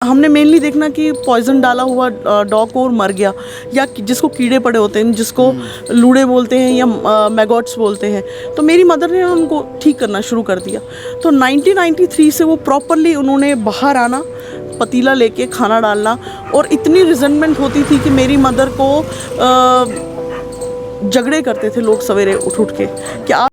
हमने मेनली देखना कि पॉइजन डाला हुआ डॉग को और मर गया, या जिसको कीड़े पड़े होते हैं, जिसको लूड़े बोलते हैं या मैगॉट्स बोलते हैं, तो मेरी मदर ने उनको ठीक करना शुरू कर दिया। तो 1993 से वो प्रॉपरली उन्होंने बाहर आना, पतीला लेके खाना डालना, और इतनी रिजेंटमेंट होती थी कि मेरी मदर को झगड़े करते थे लोग सवेरे उठ उठ के कि आप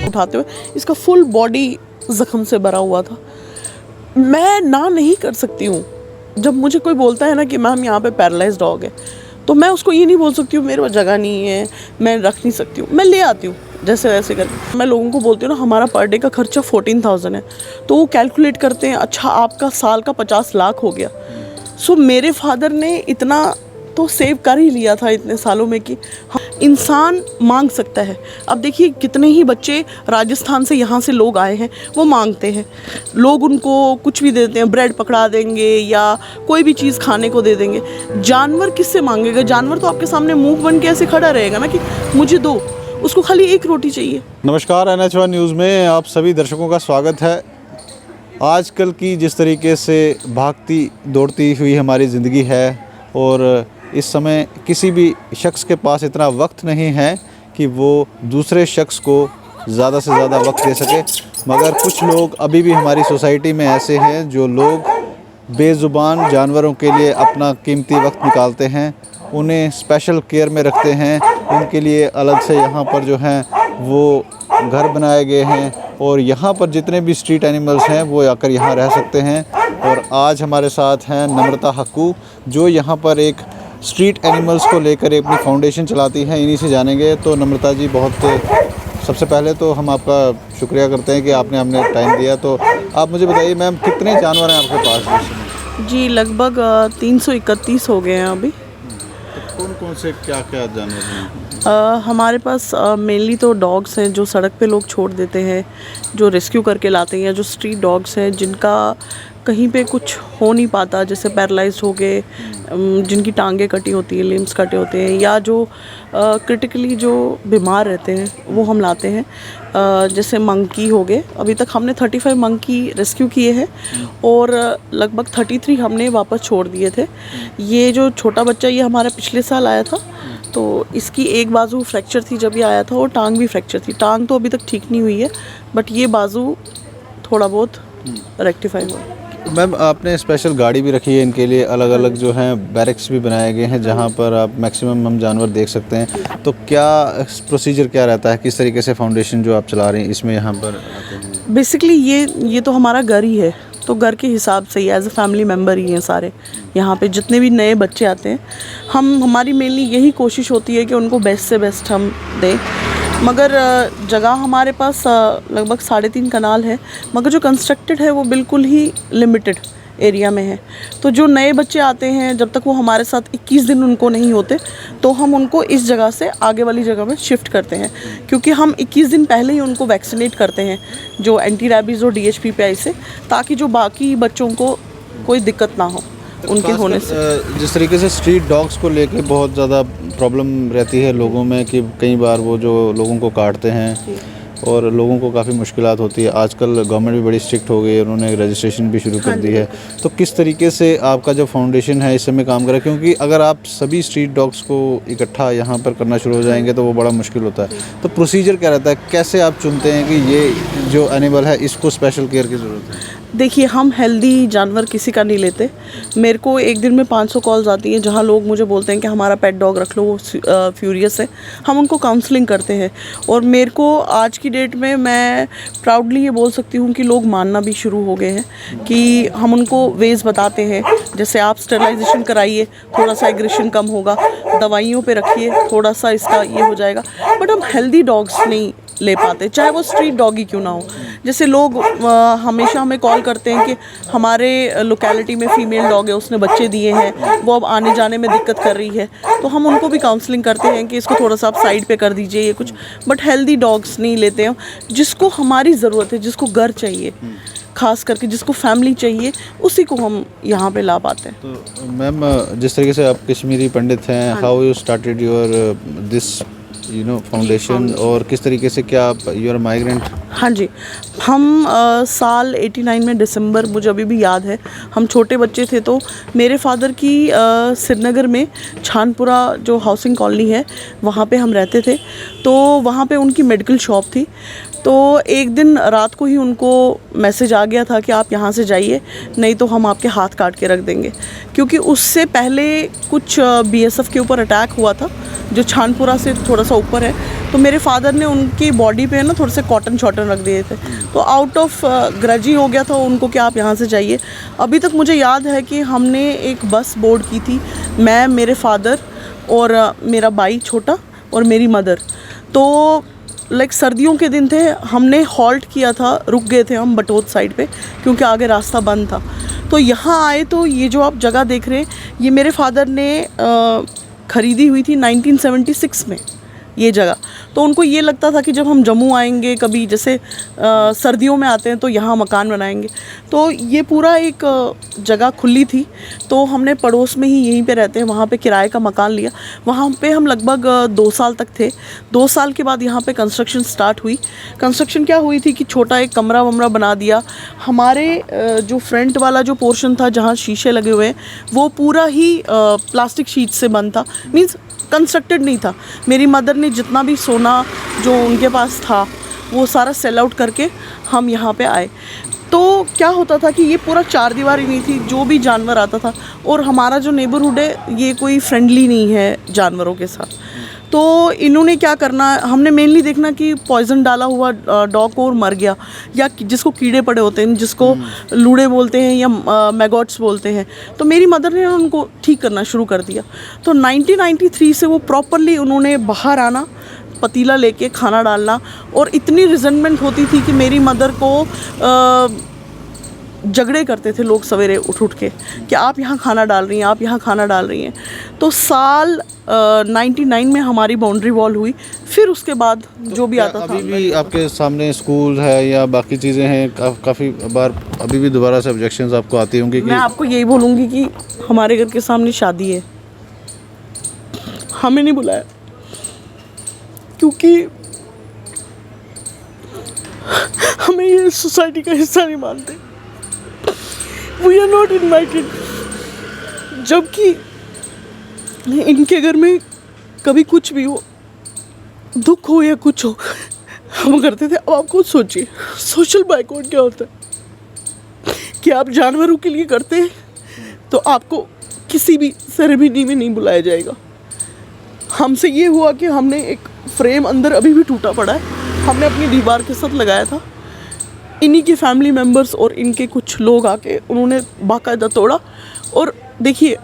उठाते हुए इसका फुल बॉडी जख्म से भरा हुआ था। मैं ना नहीं कर सकती हूँ। जब मुझे कोई बोलता है ना कि मैम यहाँ पे पैरालाइज डॉग है, तो मैं उसको ये नहीं बोल सकती हूँ मेरे पास जगह नहीं है, मैं रख नहीं सकती हूँ, मैं ले आती हूँ जैसे वैसे करके। मैं लोगों को बोलती हूँ ना, हमारा पर डे का खर्चा 14,000 है, तो वो कैलकुलेट करते हैं, अच्छा आपका साल का 50 लाख हो गया। सो मेरे फादर ने इतना तो सेव कर ही लिया था इतने सालों में कि इंसान मांग सकता है। अब देखिए कितने ही बच्चे राजस्थान से यहाँ से लोग आए हैं, वो मांगते हैं, लोग उनको कुछ भी देते हैं, ब्रेड पकड़ा देंगे या कोई भी चीज़ खाने को दे देंगे। जानवर किससे मांगेगा? जानवर तो आपके सामने मुंह बन के ऐसे खड़ा रहेगा ना कि मुझे दो, उसको खाली एक रोटी चाहिए। नमस्कार, NH1 न्यूज़ में आप सभी दर्शकों का स्वागत है। आजकल की जिस तरीके से भागती दौड़ती हुई हमारी ज़िंदगी है, और इस समय किसी भी शख्स के पास इतना वक्त नहीं है कि वो दूसरे शख्स को ज़्यादा से ज़्यादा वक्त दे सके, मगर कुछ लोग अभी भी हमारी सोसाइटी में ऐसे हैं जो लोग बेज़ुबान जानवरों के लिए अपना कीमती वक्त निकालते हैं, उन्हें स्पेशल केयर में रखते हैं। उनके लिए अलग से यहाँ पर जो हैं वो घर बनाए गए हैं, और यहाँ पर जितने भी स्ट्रीट एनिमल्स हैं वो आकर यहाँ रह सकते हैं। और आज हमारे साथ हैं नम्रता हक्कू, जो यहाँ पर एक स्ट्रीट एनिमल्स को लेकर अपनी फाउंडेशन चलाती हैं। इन्हीं से जानेंगे। तो नम्रता जी, सबसे पहले तो हम आपका शुक्रिया करते हैं कि आपने हमने टाइम दिया। तो आप मुझे बताइए मैम, कितने जानवर हैं आपके पास? जी लगभग 331 हो गए हैं अभी। तो कौन कौन से क्या क्या जानवर हैं? हमारे पास मेनली तो डॉग्स हैं जो सड़क पे लोग छोड़ देते हैं, जो रेस्क्यू करके लाते हैं, जो स्ट्रीट डॉग्स हैं जिनका कहीं पे कुछ हो नहीं पाता, जैसे पैरालाइज्ड हो गए, जिनकी टांगें कटी होती हैं, लिम्स कटे होते हैं, या जो क्रिटिकली जो बीमार रहते हैं वो हम लाते हैं। जैसे मंकी हो गए, अभी तक हमने 35 मंकी रेस्क्यू किए हैं और लगभग 33 हमने वापस छोड़ दिए थे। ये जो छोटा बच्चा, ये हमारा पिछले साल आया था, तो इसकी एक बाजू फ्रैक्चर थी जब ये आया था, और टांग भी फ्रैक्चर थी। टांग तो अभी तक ठीक नहीं हुई है, बट ये बाजू थोड़ा बहुत रेक्टिफाई हुआ। मैम, आपने स्पेशल गाड़ी भी रखी है इनके लिए, अलग अलग जो हैं बैरिक्स भी बनाए गए हैं जहां पर आप मैक्सिमम हम जानवर देख सकते हैं। तो क्या प्रोसीजर क्या रहता है, किस तरीके से फाउंडेशन जो आप चला रहे हैं इसमें यहाँ पर आते हैं? बेसिकली ये तो हमारा घर ही है, तो घर के हिसाब से ही एज अ फैमिली मेम्बर ही हैं सारे। यहाँ पे जितने भी नए बच्चे आते हैं, हमारी मेनली यही कोशिश होती है कि उनको बेस्ट से बेस्ट हम दें। मगर जगह हमारे पास लगभग 3.5 कनाल है, मगर जो कंस्ट्रक्टेड है वो बिल्कुल ही लिमिटेड एरिया में है। तो जो नए बच्चे आते हैं, जब तक वो हमारे साथ 21 दिन उनको नहीं होते, तो हम उनको इस जगह से आगे वाली जगह में शिफ्ट करते हैं, क्योंकि हम 21 दिन पहले ही उनको वैक्सीनेट करते हैं, जो एंटी रैबीज़ और DHPPI से, ताकि जो बाकी बच्चों को कोई दिक्कत ना हो उनके होने से। जिस तरीके से स्ट्रीट डॉग्स को लेके बहुत ज़्यादा प्रॉब्लम रहती है लोगों में कि कई बार वो जो लोगों को काटते हैं, और लोगों को काफ़ी मुश्किलात होती है। आजकल गवर्नमेंट भी बड़ी स्ट्रिक्ट हो गई है, उन्होंने रजिस्ट्रेशन भी शुरू कर दी है। तो किस तरीके से आपका जो फाउंडेशन है इस समय काम कर रहा है, क्योंकि अगर आप सभी स्ट्रीट डॉग्स को इकट्ठा यहाँ पर करना शुरू हो जाएंगे तो वो बड़ा मुश्किल होता है। तो प्रोसीजर क्या रहता है, कैसे आप चुनते हैं कि ये जो एनिमल है इसको स्पेशल केयर की ज़रूरत है? देखिए, हम हेल्दी जानवर किसी का नहीं लेते। मेरे को एक दिन में 500 कॉल्स आती हैं जहाँ लोग मुझे बोलते हैं कि हमारा पेट डॉग रख लो, वो फ्यूरियस है। हम उनको काउंसलिंग करते हैं और मेरे को आज की डेट में मैं प्राउडली ये बोल सकती हूँ कि लोग मानना भी शुरू हो गए हैं कि हम उनको वेज बताते हैं। जैसे आप स्टरलाइजेशन कराइए, थोड़ा सा एग्रेशन कम होगा, दवाइयों पे रखिए, थोड़ा सा इसका ये हो जाएगा। बट हम हेल्दी डॉग्स नहीं ले पाते, चाहे वो स्ट्रीट डॉग ही क्यों ना हो। जैसे लोग हमेशा हमें कॉल करते हैं कि हमारे लोकेलिटी में फ़ीमेल डॉग है, उसने बच्चे दिए हैं, वो अब आने जाने में दिक्कत कर रही है। तो हम उनको भी काउंसलिंग करते हैं कि इसको थोड़ा सा आप साइड पे कर दीजिए ये कुछ। बट हेल्दी डॉग्स नहीं लेते हैं। जिसको हमारी ज़रूरत है, जिसको घर चाहिए, खास करके जिसको फैमिली चाहिए, उसी को हम यहाँ पे ला पाते हैं। तो मैम, जिस तरीके से आप कश्मीरी पंडित हैं, how you started your this foundation, और किस तरीके से क्या आप यूर माइग्रेंट? हाँ जी, हम साल 89 में दिसंबर, मुझे अभी भी याद है, हम छोटे बच्चे थे। तो मेरे फादर की श्रीनगर में छानपुरा जो हाउसिंग कॉलोनी है वहाँ पे हम रहते थे। तो वहाँ पे उनकी मेडिकल शॉप थी। तो एक दिन रात को ही उनको मैसेज आ गया था कि आप यहाँ से जाइए, नहीं तो हम आपके हाथ काट के रख देंगे। क्योंकि उससे पहले कुछ बीएसएफ के ऊपर अटैक हुआ था जो छानपुरा से थोड़ा सा ऊपर है। तो मेरे फादर ने उनकी बॉडी पे ना थोड़े से कॉटन शॉटन रख दिए थे। तो आउट ऑफ ग्रज ही हो गया था उनको कि आप यहाँ से जाइए। अभी तक मुझे याद है कि हमने एक बस बोर्ड की थी, मैं, मेरे फादर और मेरा भाई छोटा और मेरी मदर। तो लाइक सर्दियों के दिन थे, हमने हॉल्ट किया था, रुक गए थे हम बटोत साइड पे क्योंकि आगे रास्ता बंद था। तो यहाँ आए तो ये जो आप जगह देख रहे हैं, ये मेरे फादर ने ख़रीदी हुई थी 1976 में ये जगह। तो उनको ये लगता था कि जब हम जम्मू आएंगे कभी, जैसे सर्दियों में आते हैं तो यहाँ मकान बनाएंगे। तो ये पूरा एक जगह खुली थी। तो हमने पड़ोस में ही, यहीं पे रहते हैं, वहाँ पे किराए का मकान लिया। वहाँ पे हम लगभग 2 साल तक थे। 2 साल के बाद यहाँ पे कंस्ट्रक्शन स्टार्ट हुई। कंस्ट्रक्शन क्या हुई थी कि छोटा एक कमरा वमरा बना दिया। हमारे जो फ्रंट वाला जो पोर्शन था जहाँ शीशे लगे हुए हैं, वो पूरा ही प्लास्टिक शीट से बंद था, मीन्स कंस्ट्रक्टेड नहीं था। मेरी मदर ने जितना भी सोना जो उनके पास था वो सारा सेल आउट करके हम यहाँ पे आए। तो क्या होता था कि ये पूरा 4 दीवारी नहीं थी, जो भी जानवर आता था। और हमारा जो नेबरहुड है ये कोई फ्रेंडली नहीं है जानवरों के साथ। तो इन्होंने क्या करना, हमने मेनली देखना कि पॉइजन डाला हुआ डॉग को और मर गया, या जिसको कीड़े पड़े होते हैं, जिसको लूड़े बोलते हैं या मैगॉट्स बोलते हैं। तो मेरी मदर ने उनको ठीक करना शुरू कर दिया। तो 1993 से वो प्रॉपरली उन्होंने बाहर आना, पतीला लेके खाना डालना। और इतनी रिजेंटमेंट होती थी कि मेरी मदर को झगड़े करते थे लोग सवेरे उठ के कि आप यहाँ खाना डाल रही हैं, आप यहाँ खाना डाल रही हैं। तो साल 99 में हमारी बाउंड्री वॉल हुई। फिर उसके बाद जो भी आता था। अभी भी आपके सामने स्कूल है या बाकी चीज़ें हैं? काफ़ी बार अभी भी दोबारा से ऑब्जेक्शंस आपको आती होंगी? मैं आपको यही बोलूँगी कि हमारे घर के सामने शादी है, हमें नहीं बुलाया क्योंकि हमें ये सोसाइटी का हिस्सा नहीं मानते। We are not invited. जबकि इनके घर में कभी कुछ भी हो, दुख हो या कुछ हो, हम करते थे। अब आप खुद सोचिए, सोशल बाइकआउट क्या होता है कि आप जानवरों के लिए करते हैं तो आपको किसी भी सेरेमनी में नहीं बुलाया जाएगा। हमसे ये हुआ कि हमने एक फ्रेम अंदर अभी भी टूटा पड़ा है, हमने अपनी दीवार के साथ लगाया था। इन्हीं के फैमिली मेम्बर्स और इनके कुछ लोग आके उन्होंने बाकायदा तोड़ा। और देखिए,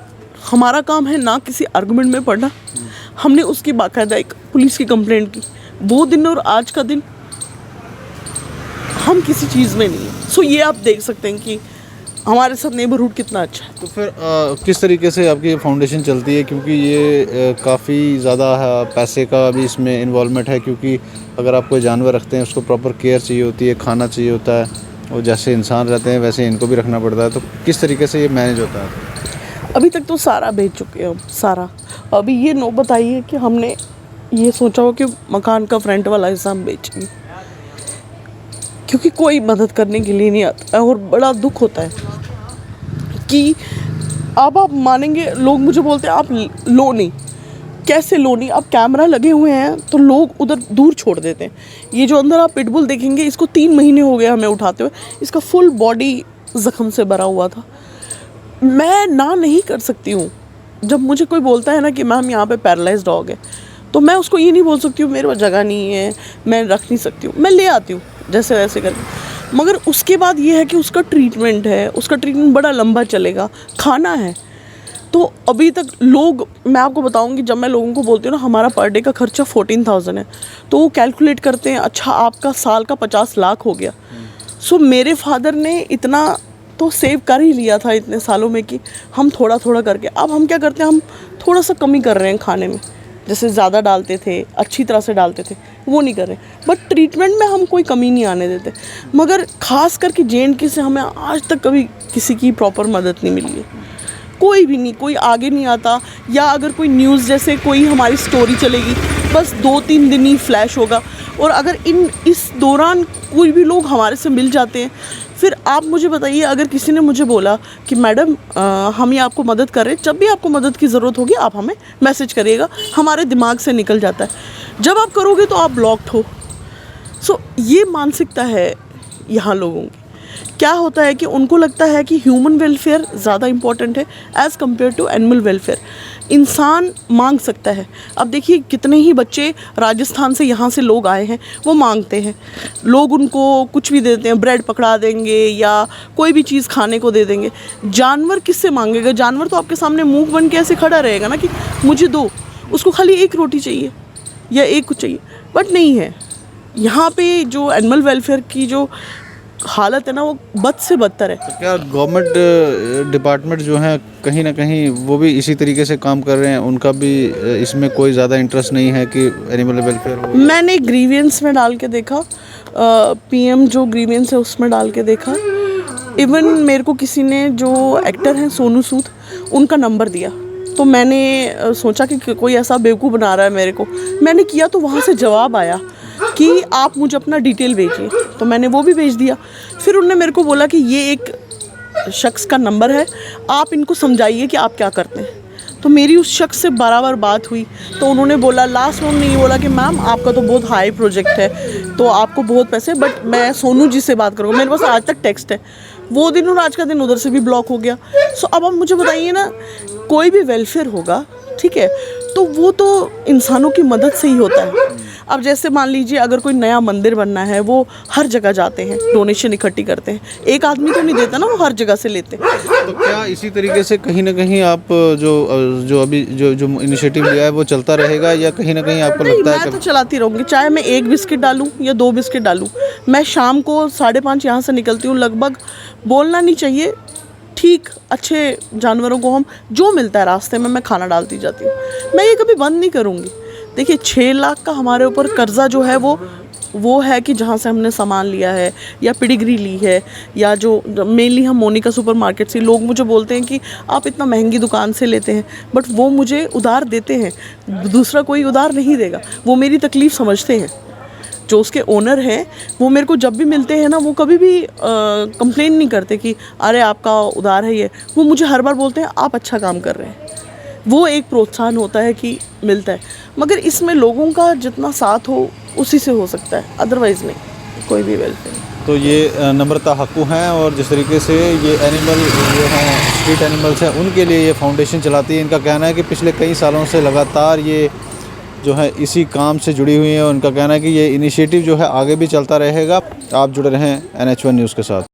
हमारा काम है ना किसी आर्गुमेंट में पड़ना। हमने उसकी बाकायदा एक पुलिस की कंप्लेंट की। वो दिन और आज का दिन हम किसी चीज़ में नहीं है। सो ये आप देख सकते हैं कि हमारे साथ नेबरहुड कितना अच्छा है। तो फिर किस तरीके से आपकी फाउंडेशन चलती है? क्योंकि ये काफ़ी ज़्यादा पैसे का भी इसमें इन्वॉल्वमेंट है, क्योंकि अगर आप कोई जानवर रखते हैं उसको प्रॉपर केयर चाहिए होती है, खाना चाहिए होता है, और जैसे इंसान रहते हैं वैसे इनको भी रखना पड़ता है। तो किस तरीके से ये मैनेज होता है? अभी तक तो सारा बेच चुके हैं हम, सारा। अभी ये नौबत आई है कि हमने ये सोचा हो कि मकान का फ्रंट वाला हिस्सा हम बेचेंगे। क्योंकि कोई मदद करने के लिए नहीं आता और बड़ा दुख होता है कि अब आप मानेंगे, लोग मुझे बोलते हैं आप लो नहीं। कैसे लो नहीं? अब कैमरा लगे हुए हैं तो लोग उधर दूर छोड़ देते हैं। ये जो अंदर आप पिटबुल देखेंगे, इसको 3 महीने हो गए हमें उठाते हुए। इसका फुल बॉडी ज़ख्म से भरा हुआ था। मैं ना नहीं कर सकती हूँ। जब मुझे कोई बोलता है ना कि मैम यहाँ पे पैरालाइज्ड डॉग है, तो मैं उसको ये नहीं बोल सकती हूँ मेरे पास जगह नहीं है, मैं रख नहीं सकती हूँ। मैं ले आती हूँ जैसे वैसे करके, मगर उसके बाद ये है कि उसका ट्रीटमेंट है, उसका ट्रीटमेंट बड़ा लंबा चलेगा, खाना है। तो अभी तक लोग, मैं आपको बताऊंगी, जब मैं लोगों को बोलती हूँ ना हमारा पर डे का खर्चा 14,000 है, तो वो कैलकुलेट करते हैं, अच्छा आपका साल का 50 लाख हो गया। सो मेरे फादर ने इतना तो सेव कर ही लिया था इतने सालों में कि हम थोड़ा थोड़ा करके, अब हम क्या करते हैं, हम थोड़ा सा कमी कर रहे हैं खाने में। जैसे ज़्यादा डालते थे, अच्छी तरह से डालते थे, वो नहीं कर रहे, बट ट्रीटमेंट में हम कोई कमी नहीं आने देते। मगर ख़ास करके JNK से हमें आज तक कभी किसी की प्रॉपर मदद नहीं मिली है। कोई भी नहीं, कोई आगे नहीं आता, या अगर कोई न्यूज़ जैसे कोई हमारी स्टोरी चलेगी, बस 2-3 दिन ही फ्लैश होगा, और अगर इस दौरान कोई भी लोग हमारे से मिल जाते हैं, फिर आप मुझे बताइए, अगर किसी ने मुझे बोला कि मैडम हम ये आपको मदद कर रहे हैं, जब भी आपको मदद की ज़रूरत होगी आप हमें मैसेज करिएगा, हमारे दिमाग से निकल जाता है। जब आप करोगे तो आप ब्लॉक्ड हो। सो ये मानसिकता है यहाँ लोगों की। क्या होता है कि उनको लगता है कि ह्यूमन वेलफेयर ज़्यादा इम्पॉर्टेंट है as compare to animal welfare. इंसान मांग सकता है। अब देखिए कितने ही बच्चे राजस्थान से यहाँ से लोग आए हैं, वो मांगते हैं, लोग उनको कुछ भी देते हैं, ब्रेड पकड़ा देंगे या कोई भी चीज़ खाने को दे देंगे। जानवर किससे मांगेगा? जानवर तो आपके सामने मुँह बन के ऐसे खड़ा रहेगा ना कि मुझे दो, उसको खाली एक रोटी चाहिए या एक कुछ चाहिए, बट नहीं है। यहाँ पे जो एनिमल वेलफेयर की जो हालत है ना, वो बद से बदतर है। तो क्या गवर्नमेंट डिपार्टमेंट जो हैं कहीं ना कहीं वो भी इसी तरीके से काम कर रहे हैं? उनका भी इसमें कोई ज़्यादा इंटरेस्ट नहीं है कि एनिमल वेलफेयर हो? मैंने ग्रीवियंस में डाल के देखा, PM जो ग्रीवियंस है उसमें डाल के देखा। इवन मेरे को किसी ने, जो एक्टर हैं सोनू सूद, उनका नंबर दिया, तो मैंने सोचा कि कोई ऐसा बेवकूफ़ बना रहा है मेरे को। मैंने किया तो वहाँ से जवाब आया कि आप मुझे अपना डिटेल भेजिए, तो मैंने वो भी भेज दिया। फिर उन्होंने मेरे को बोला कि ये एक शख्स का नंबर है, आप इनको समझाइए कि आप क्या करते हैं। तो मेरी उस शख्स से बराबर बात हुई, तो उन्होंने बोला, लास्ट में उन्होंने ये बोला कि मैम आपका तो बहुत हाई प्रोजेक्ट है, तो आपको बहुत पैसे, बट मैं सोनू जी से बात करूँगा। मेरे पास आज तक टेक्स्ट है, वो दिन और आज का दिन उधर से भी ब्लॉक हो गया। सो अब आप मुझे बताइए ना, कोई भी वेलफेयर होगा, ठीक है, तो वो तो इंसानों की मदद से ही होता है। अब जैसे मान लीजिए अगर कोई नया मंदिर बनना है, वो हर जगह जाते हैं, डोनेशन इकट्ठी करते हैं, एक आदमी तो नहीं देता ना, वो हर जगह से लेते हैं। तो क्या इसी तरीके से कहीं ना कहीं आप जो अभी जो इनिशिएटिव लिया है वो चलता रहेगा, या कहीं ना कहीं आपको लगता है? मैं तो चलाती रहूँगी, चाहे मैं 1 बिस्किट डालूँ या 2 बिस्किट डालूँ। मैं शाम को 5:30 यहाँ से निकलती हूँ लगभग। बोलना नहीं चाहिए, ठीक, अच्छे जानवरों को हम जो मिलता है रास्ते में मैं खाना डालती जाती हूँ। मैं ये कभी बंद नहीं करूँगी। देखिए 6 लाख का हमारे ऊपर कर्जा जो है वो है कि जहाँ से हमने सामान लिया है या पेडिग्री ली है, या जो मेनली हम मोनिका सुपरमार्केट से, लोग मुझे बोलते हैं कि आप इतना महंगी दुकान से लेते हैं, बट वो मुझे उधार देते हैं, दूसरा कोई उधार नहीं देगा। वो मेरी तकलीफ़ समझते हैं, जो उसके ओनर हैं, वो मेरे को जब भी मिलते हैं ना, वो कभी भी कंप्लेन नहीं करते कि अरे आपका उधार है ये। वो मुझे हर बार बोलते हैं आप अच्छा काम कर रहे हैं। वो एक प्रोत्साहन होता है कि मिलता है, मगर इसमें लोगों का जितना साथ हो उसी से हो सकता है, अदरवाइज़ नहीं कोई भी वेलफेयर। तो ये नम्रता हक्कू हैं, और जिस तरीके से ये एनिमल जो हैं, स्ट्रीट एनिमल्स हैं, उनके लिए ये फाउंडेशन चलाती है। इनका कहना है कि पिछले कई सालों से लगातार ये जो है इसी काम से जुड़ी हुई हैं। उनका कहना है कि ये इनिशिएटिव जो है आगे भी चलता रहेगा। आप जुड़े रहें NH1 न्यूज़ के साथ।